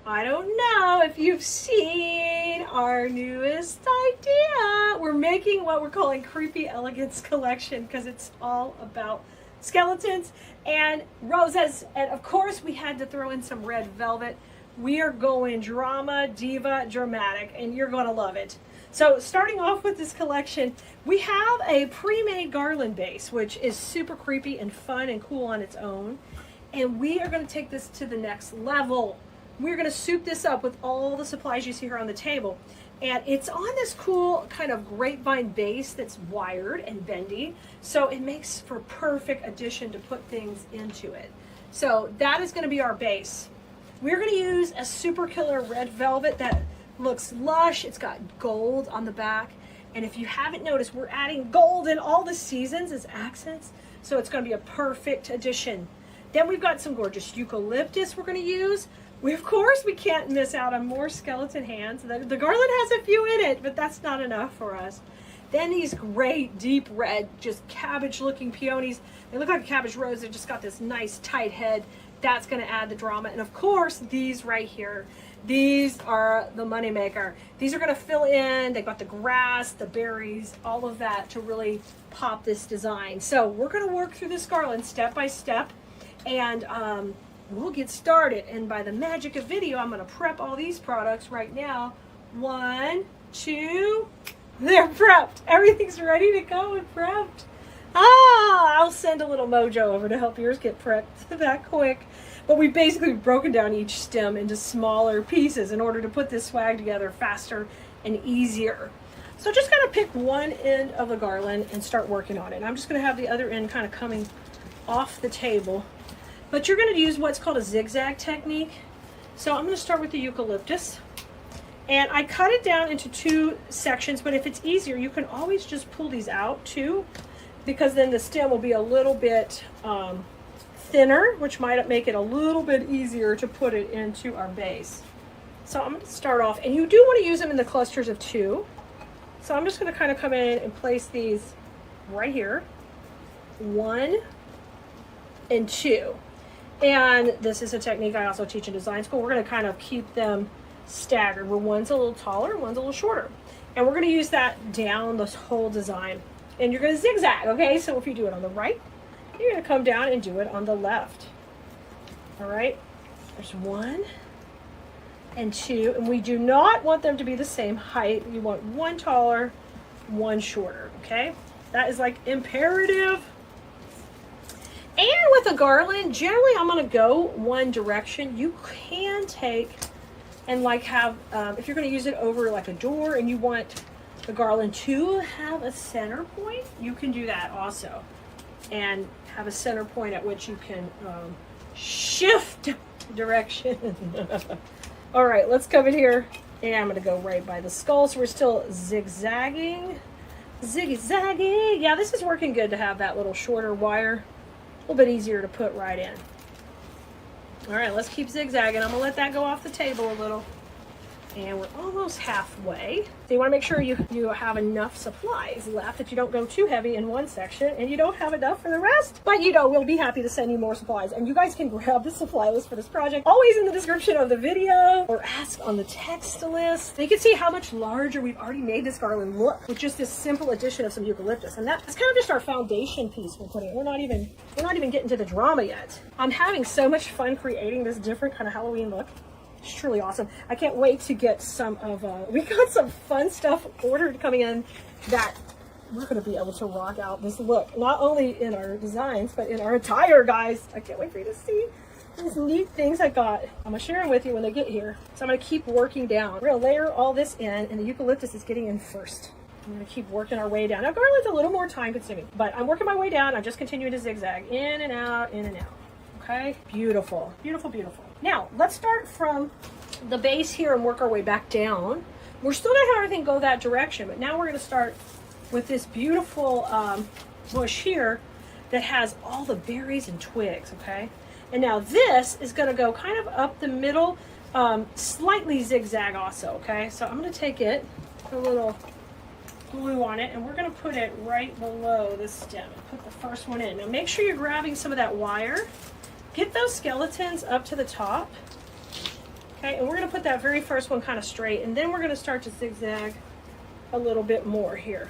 I don't know if you've seen our newest idea. We're making what we're calling Creepy Elegance collection because it's all about skeletons and roses. And of course we had to throw in some red velvet. We are going drama, diva, dramatic, and you're going to love it. So starting off with this collection, we have a pre-made garland base, which is super creepy and fun and cool on its own. And we are going to take this to the next level. We're going to soup this up with all the supplies you see here on the table. And it's on this cool kind of grapevine base that's wired and bendy. So it makes for a perfect addition to put things into it. So that is going to be our base. We're going to use a super killer red velvet that looks lush. It's got gold on the back. And if you haven't noticed, we're adding gold in all the seasons as accents. So it's going to be a perfect addition. Then we've got some gorgeous eucalyptus we're going to use. Of course, we can't miss out on more skeleton hands. The garland has a few in it, but that's not enough for us. Then these great deep red, just cabbage-looking peonies. They look like a cabbage rose. They've just got this nice tight head. That's going to add the drama. And of course, these right here. These are the moneymaker. These are going to fill in. They've got the grass, the berries, all of that to really pop this design. So we're going to work through this garland step by step. And we'll get started. And by the magic of video, I'm going to prep all these products right now. 1, 2, they're prepped. Everything's ready to go and prepped. I'll send a little mojo over to help yours get prepped that quick. But we've basically broken down each stem into smaller pieces in order to put this swag together faster and easier. So just kind of pick one end of the garland and start working on it. And I'm just going to have the other end kind of coming off the table. But you're going to use what's called a zigzag technique. So I'm going to start with the eucalyptus. And I cut it down into 2 sections, but if it's easier, you can always just pull these out too, because then the stem will be a little bit thinner, which might make it a little bit easier to put it into our base. So I'm going to start off, and you do want to use them in the clusters of 2. So I'm just going to kind of come in and place these right here. 1 and 2. And this is a technique I also teach in design school. We're going to kind of keep them staggered, where one's a little taller, one's a little shorter. And we're going to use that down this whole design. And you're going to zigzag, okay? So if you do it on the right, you're going to come down and do it on the left. All right? There's 1 and 2. And we do not want them to be the same height. You want one taller, one shorter, okay? That is like imperative. And with a garland, generally I'm going to go one direction. You can take and like have, if you're going to use it over like a door and you want the garland to have a center point, you can do that also. And have a center point at which you can shift direction. All right, let's come in here. And I'm going to go right by the skull. So we're still zigzagging. Ziggy-zaggy. Yeah, this is working good to have that little shorter wire. A little bit easier to put right in. All right, let's keep zigzagging. I'm gonna let that go off the table a little. And we're almost halfway. So you wanna make sure you have enough supplies left, that you don't go too heavy in one section and you don't have enough for the rest. But we'll be happy to send you more supplies. And you guys can grab the supply list for this project, always in the description of the video, or ask on the text list. And you can see how much larger we've already made this garland look with just this simple addition of some eucalyptus. And that's kind of just our foundation piece we're putting. We're not even getting to the drama yet. I'm having so much fun creating this different kind of Halloween look. It's truly awesome. I can't wait to get some of, we got some fun stuff ordered coming in that we're going to be able to rock out this look, not only in our designs, but in our attire, guys. I can't wait for you to see these neat things I got. I'm going to share them with you when they get here. So I'm going to keep working down. We're going to layer all this in, and the eucalyptus is getting in first. I'm going to keep working our way down. Now, garland's a little more time consuming, but I'm working my way down. I'm just continuing to zigzag in and out, in and out. Okay, beautiful, beautiful, beautiful. Now, let's start from the base here and work our way back down. We're still gonna have everything go that direction, but now we're gonna start with this beautiful bush here that has all the berries and twigs, okay? And now this is gonna go kind of up the middle, slightly zigzag also, okay? So I'm gonna take it, put a little glue on it, and we're gonna put it right below the stem. Put the first one in. Now make sure you're grabbing some of that wire. Get those skeletons up to the top. Okay, and we're gonna put that very first one kind of straight, and then we're gonna start to zigzag a little bit more here.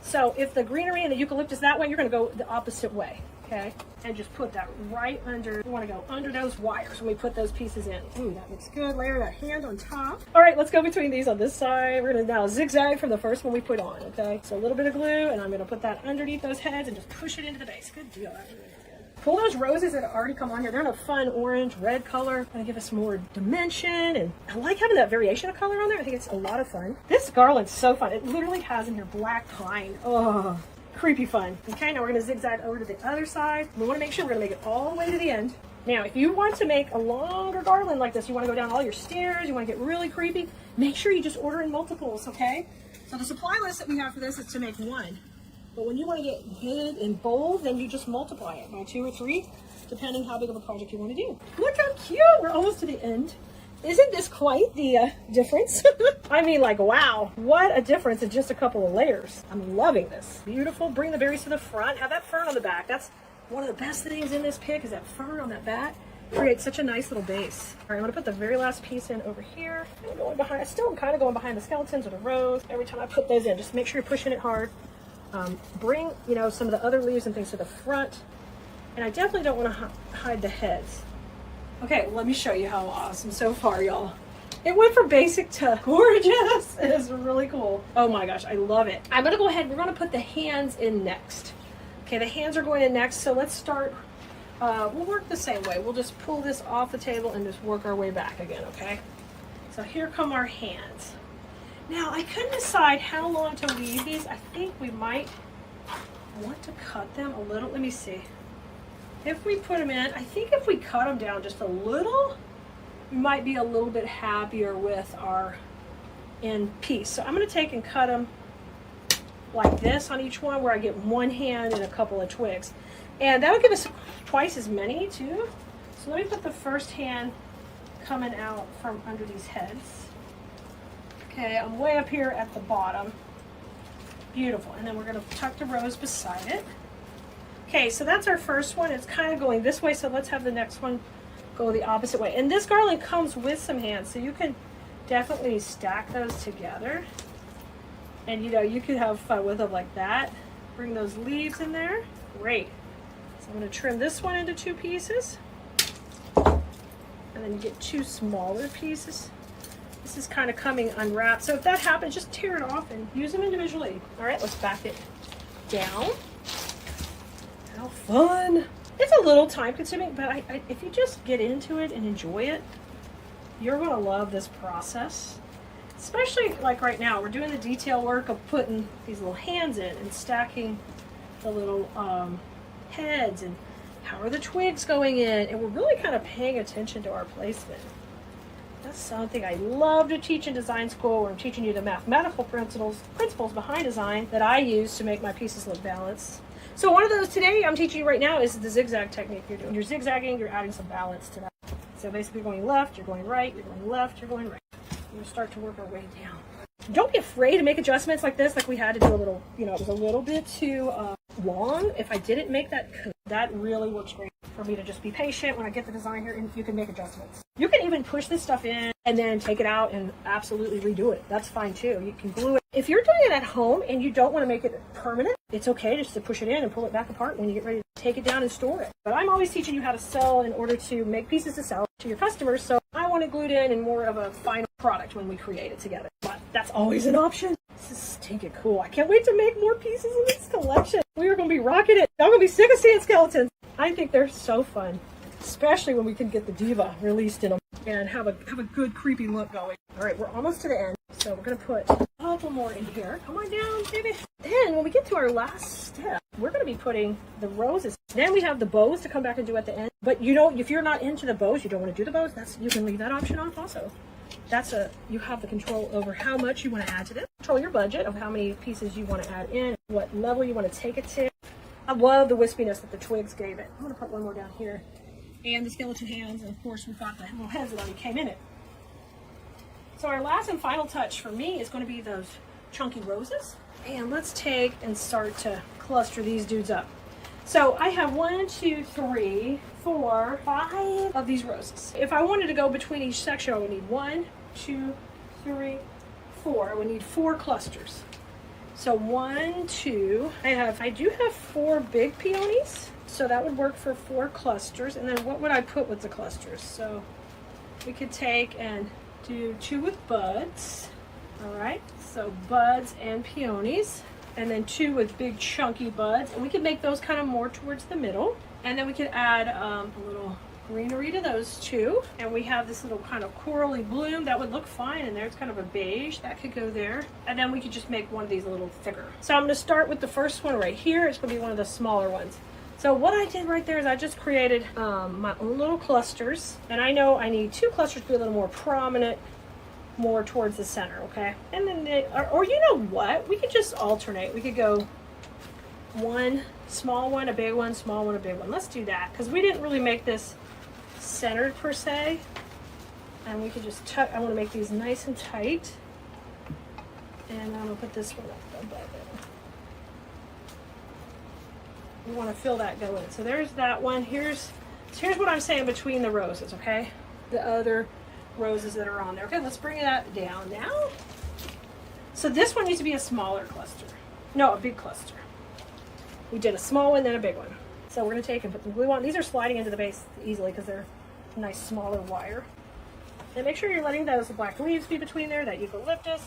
So if the greenery and the eucalyptus that way, you're gonna go the opposite way, okay? And just put that right under, we wanna go under those wires when we put those pieces in. Ooh, that looks good. Layer that hand on top. All right, let's go between these on this side. We're gonna now zigzag from the first one we put on, okay? So a little bit of glue, and I'm gonna put that underneath those heads and just push it into the base. Good deal. That really is good. Pull those roses that have already come on here. They're in a fun orange, red color. Gonna give us more dimension, and I like having that variation of color on there. I think it's a lot of fun. This garland's so fun. It literally has in here black pine. Oh, creepy fun. Okay, now we're gonna zigzag over to the other side. We wanna make sure we're gonna make it all the way to the end. Now, if you want to make a longer garland like this, you wanna go down all your stairs, you wanna get really creepy, make sure you just order in multiples, okay? So the supply list that we have for this is to make one. But when you want to get good and bold, then you just multiply it by 2 or 3, depending how big of a project you want to do. Look how cute! We're almost to the end. Isn't this quite the difference? I mean, like, wow, what a difference in just a couple of layers. I'm loving this. Beautiful. Bring the berries to the front. Have that fern on the back. That's one of the best things in this pick is that fern on that back. Creates such a nice little base. All right, I'm gonna put the very last piece in over here. I'm going behind. I still am kind of going behind the skeletons or the rose. Every time I put those in, just make sure you're pushing it hard. Bring, you know, some of the other leaves and things to the front. And I definitely don't want to hide the heads. Okay, well, let me show you how awesome so far, y'all. It went from basic to gorgeous. It is really cool. Oh my gosh, I love it. I'm gonna go ahead, we're gonna put the hands in next. Okay, the hands are going in next, so let's start, we'll work the same way. We'll just pull this off the table and just work our way back again, okay? So here come our hands. Now, I couldn't decide how long to leave these. I think we might want to cut them a little. Let me see. If we put them in, I think if we cut them down just a little, we might be a little bit happier with our end piece. So I'm going to take and cut them like this on each one, where I get one hand and a couple of twigs. And that would give us twice as many, too. So let me put the first hand coming out from under these heads. Okay, I'm way up here at the bottom. Beautiful. And then we're going to tuck the rose beside it. Okay, so that's our first one. It's kind of going this way, so let's have the next one go the opposite way. And this garland comes with some hands, so you can definitely stack those together. And you know, you could have fun with them like that. Bring those leaves in there. Great. So I'm going to trim this one into 2 pieces. And then you get 2 smaller pieces. This is kind of coming unwrapped. So if that happens, just tear it off and use them individually. All right, let's back it down. How fun. It's a little time consuming, but if you just get into it and enjoy it, you're going to love this process. Especially like right now, we're doing the detail work of putting these little hands in and stacking the little heads and how are the twigs going in. And we're really kind of paying attention to our placement. That's something I love to teach in design school, where I'm teaching you the mathematical principles behind design that I use to make my pieces look balanced. So one of those today I'm teaching you right now is the zigzag technique. You're doing. You're zigzagging, you're adding some balance to that. So basically you're going left, you're going right, you're going left, you're going right. We'll start to work our way down. Don't be afraid to make adjustments like this, like we had to do a little, you know, it was a little bit too long. If I didn't make that really works great for me to just be patient when I get the design here, and you can make adjustments. You can even push this stuff in and then take it out and absolutely redo it. That's fine too. You can glue it. If you're doing it at home and you don't want to make it permanent, it's okay just to push it in and pull it back apart when you get ready to take it down and store it. But I'm always teaching you how to sell in order to make pieces to sell to your customers. So I want it glued in and more of a final product when we create it together. But that's always an option. This is stinking cool. I can't wait to make more pieces in this collection. We are going to be rocking it. I'm going to be sick of seeing skeletons. I think they're so fun, especially when we can get the diva released in them and have a good creepy look going. All right, we're almost to the end. So we're going to put a couple more in here. Come on down, baby. Then when we get to our last step, we're going to be putting the roses. Then we have the bows to come back and do at the end. But you know, if you're not into the bows, you don't want to do the bows, you can leave that option off also. You have the control over how much you want to add to this. Control your budget of how many pieces you want to add in, what level you want to take it to. I love the wispiness that the twigs gave it. I'm going to put one more down here. And the skeleton hands, and of course we've got the little heads that already came in it. So our last and final touch for me is going to be those chunky roses. And let's take and start to cluster these dudes up. So I have 1, 2, 3, 4, 5 of these roses. If I wanted to go between each section, I would need 1, 2, 3, 4. I would need 4 clusters. So 1, 2, I do have 4 big peonies. So that would work for 4 clusters. And then what would I put with the clusters? So we could take and do 2 with buds. All right, so buds and peonies. And then 2 with big chunky buds, and we could make those kind of more towards the middle. And then we could add a little greenery to those 2. And we have this little kind of corally bloom that would look fine in there. It's kind of a beige that could go there. And then we could just make one of these a little thicker. So I'm going to start with the first one right here. It's going to be one of the smaller ones. So what I did right there is I just created my own little clusters. And I know I need 2 clusters to be a little more prominent, more towards the center, okay? And then or you know what, we could just alternate. We could go 1 small one, a big one, small one, a big one. Let's do that, because we didn't really make this centered per se. And we could just I want to make these nice and tight, and I'm gonna put this one up above it. We want to feel that go in. So there's that one. Here's what I'm saying between the roses, okay? The other roses that are on there. Okay, let's bring that down now. So this one needs to be a smaller cluster. No, a big cluster. We did a small one, then a big one. So we're going to take and put the glue on. These are sliding into the base easily because they're a nice smaller wire. And make sure you're letting those black leaves be between there, that eucalyptus.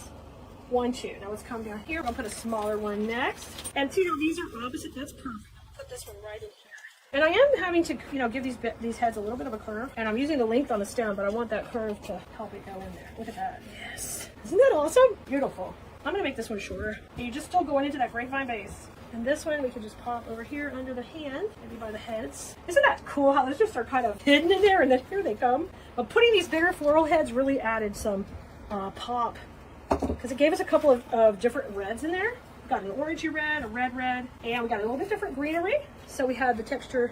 1, 2. Now let's come down here. I'm going to put a smaller one next. And see how these are opposite? That's perfect. I'll put this one right in here. And I am having to, give these heads a little bit of a curve. And I'm using the length on the stem, but I want that curve to help it go in there. Look at that. Yes. Isn't that awesome? Beautiful. I'm going to make this one shorter. And you're just still going into that grapevine base. And this one we can just pop over here under the hand, maybe by the heads. Isn't that cool how those just are kind of hidden in there, and then here they come? But putting these bigger floral heads really added some pop, because it gave us a couple of different reds in there. We got an orangey red, a red, and we got a little bit different greenery. So we had the texture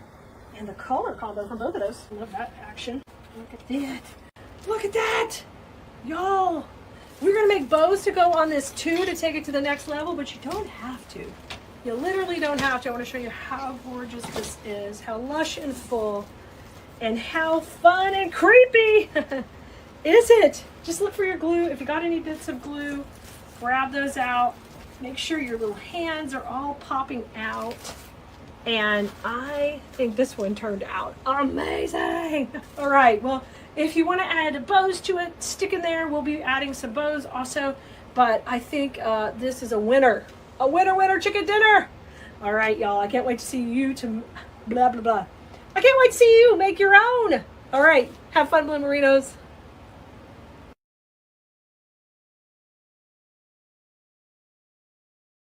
and the color combo from both of those. Love that action. Look at that. Look at that. Y'all, we're going to make bows to go on this too to take it to the next level, but you don't have to. You literally don't have to. I want to show you how gorgeous this is, how lush and full, and how fun and creepy is it? Just look for your glue. If you got any bits of glue, grab those out. Make sure your little hands are all popping out. And I think this one turned out amazing. All right, well, if you want to add bows to it, stick in there. We'll be adding some bows also. But I think this is a winner. A winner chicken dinner. All right, y'all. I can't wait to see you to blah, blah, blah. I can't wait to see you make your own. All right. Have fun, Blue Merinos.